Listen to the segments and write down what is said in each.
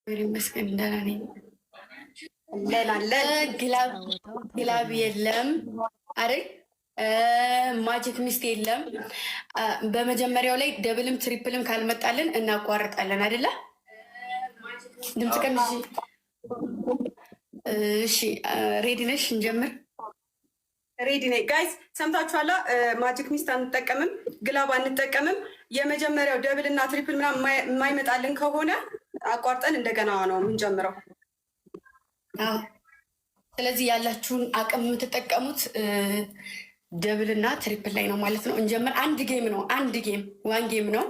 ይመስገን ደህና ነኝ። ግላብ የለም አይደል? ማጂክ ሚስት የለም። በመጀመሪያው ላይ ደብልም ትሪፕልም ካልመጣልን እናቋርጣለን አይደለ? ድምፅ ቀንሽ። እሺ ሬዲ ነሽ? እንጀምር። ሬዲ ነኝ ጋይስ። ሰምታችኋላ። ማጂክ ሚስት አንጠቀምም፣ ግላብ አንጠቀምም። የመጀመሪያው ደብል እና ትሪፕል ምናምን የማይመጣልን ከሆነ አቋርጠን እንደገና ነው የምንጀምረው። ስለዚህ ያላችሁን አቅም የምትጠቀሙት ደብል እና ትሪፕል ላይ ነው ማለት ነው። እንጀምር። አንድ ጌም ነው፣ ዋን ጌም ነው።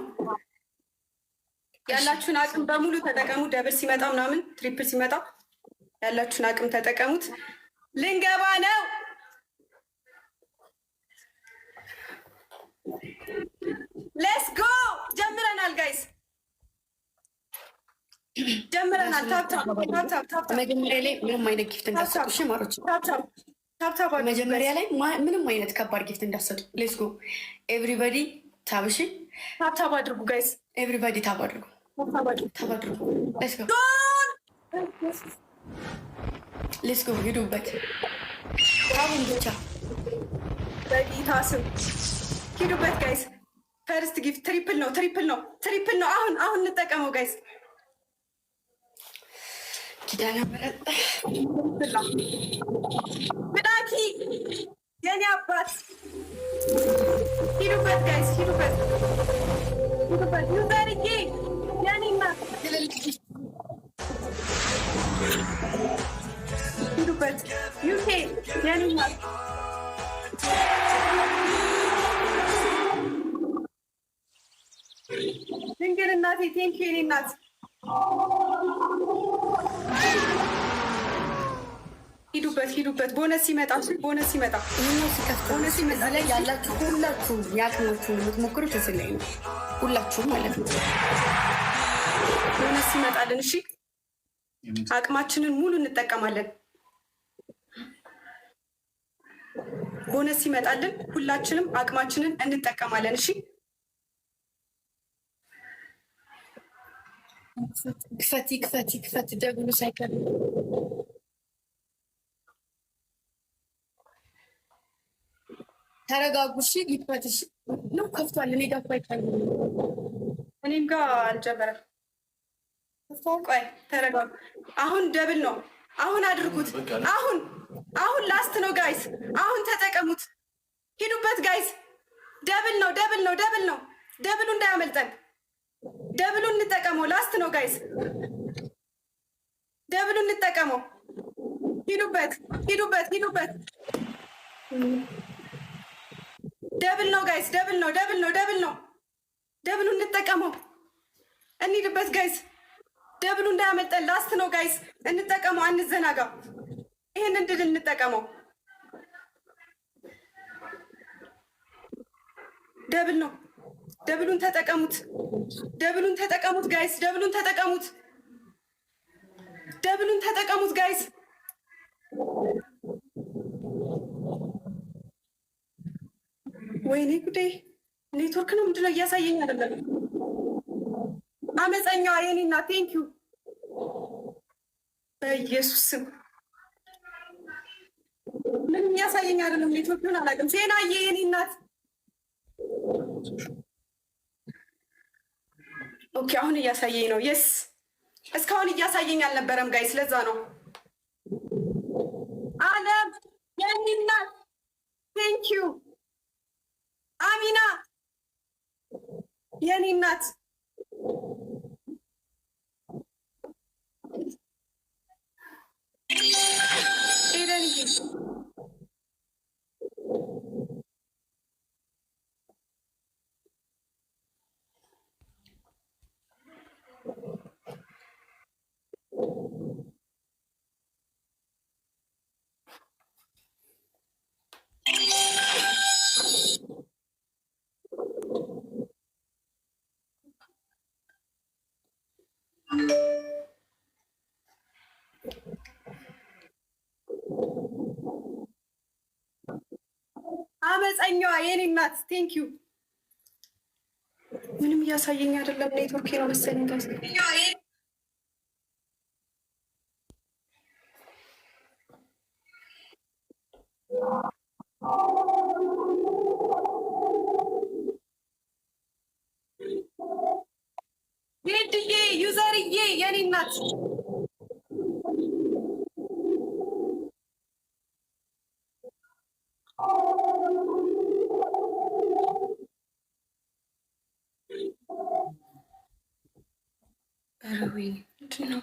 ያላችሁን አቅም በሙሉ ተጠቀሙ። ደብል ሲመጣ ምናምን ትሪፕል ሲመጣ ያላችሁን አቅም ተጠቀሙት። ልንገባ ነው። ሌትስ ጎ። ጀምረናል ጋይስ፣ ጀምረናል። ታፕታፕ መጀመሪያ ላይ ምንም አይነት ጊፍት እንዳሰጡ ማሮች፣ መጀመሪያ ላይ ምንም አይነት ከባድ ጊፍት እንዳሰጡ። ሌትስ ጎ ኤቭሪባዲ ታብሽ ታፕታፕ አድርጉ ጋይስ፣ ኤቭሪባዲ ታብ አድርጉ፣ ታብ አድርጉ። ሌትስ ጎ ሌትስ ጎ። ሂዱበት፣ ታቡን ብቻ በጌታ ስም ሂዱበት ጋይስ። ፈርስት ጊፍት ትሪፕል ነው፣ ትሪፕል ነው፣ ትሪፕል ነው። አሁን እንጠቀመው ጋይስ። ኪዳነ ምሕረት ብዳኪ የኔ አባት ሂዱበት ጋይስ፣ ሂዱበት፣ ሂዱበት። ዩዘርዬ የኔ እናት ሂዱበት። ዩኬ የኔ እናት ድንግል እናቴ ቴንኪ የኔ እናት። ሂዱበት። ቦነስ ሲመጣ ቦነስ ሲመጣ ቦነስ ሲመጣ ላይ ያላችሁ ሁላችሁ የአቅማችሁን የምትሞክሩት እዚህ ላይ ነው። ሁላችሁም ማለት ነው። ቦነስ ሲመጣልን እሺ፣ አቅማችንን ሙሉ እንጠቀማለን። ቦነስ ሲመጣልን ሁላችንም አቅማችንን እንጠቀማለን። እሺ ክፈት ደብሉ ሳይቀር ተረጋጉ። እሺ ይክፈትሽ ነው። ከፍቷል። እኔ ጋር አይታይም። እኔም ጋር አልጀመረም። ቆይ ተረጋጉ። አሁን ደብል ነው። አሁን አድርጉት። አሁን ላስት ነው ጋይስ። አሁን ተጠቀሙት። ሂዱበት ጋይስ። ደብል ነው። ደብሉ እንዳያመልጠን። ደብሉን እንጠቀመው። ላስት ነው ጋይስ። ደብሉን እንጠቀመው። ሂዱበት። ደብል ነው ጋይስ። ደብል ነው። ደብሉን እንጠቀመው። እንሂድበት ጋይስ። ደብሉ እንዳያመልጠን። ላስት ነው ጋይስ። እንጠቀመው። አንዘናጋ። ይሄንን ድል እንጠቀመው። ደብል ነው። ደብሉን ተጠቀሙት ጋይስ። ደብሉን ተጠቀሙት ጋይስ። ወይኔ ጉዴ! ኔትወርክ ነው ምንድነው እያሳየኝ አይደለም። አመፀኛዋ የኔ እናት ቴንኪዩ በኢየሱስ ስም። ምንም እያሳየኝ አይደለም። ኔትወርክን አላውቅም። ዜናዬ የኔ እናት ኦኬ፣ አሁን እያሳየኝ ነው። የስ እስካሁን እያሳየኝ አልነበረም ጋይስ፣ ለዛ ነው። አለም የኔ እናት ቴንኪዩ። አሚና የኔ እናት ኤደንዬ አመፀኛዋ የኔ እናት ቴንኪዩ። ምንም እያሳየኝ አይደለም። ኔትወርክ ነው መሰለኝ። ሄድዬ ዩዘርዬ የኔ እናት ምንድን ነው?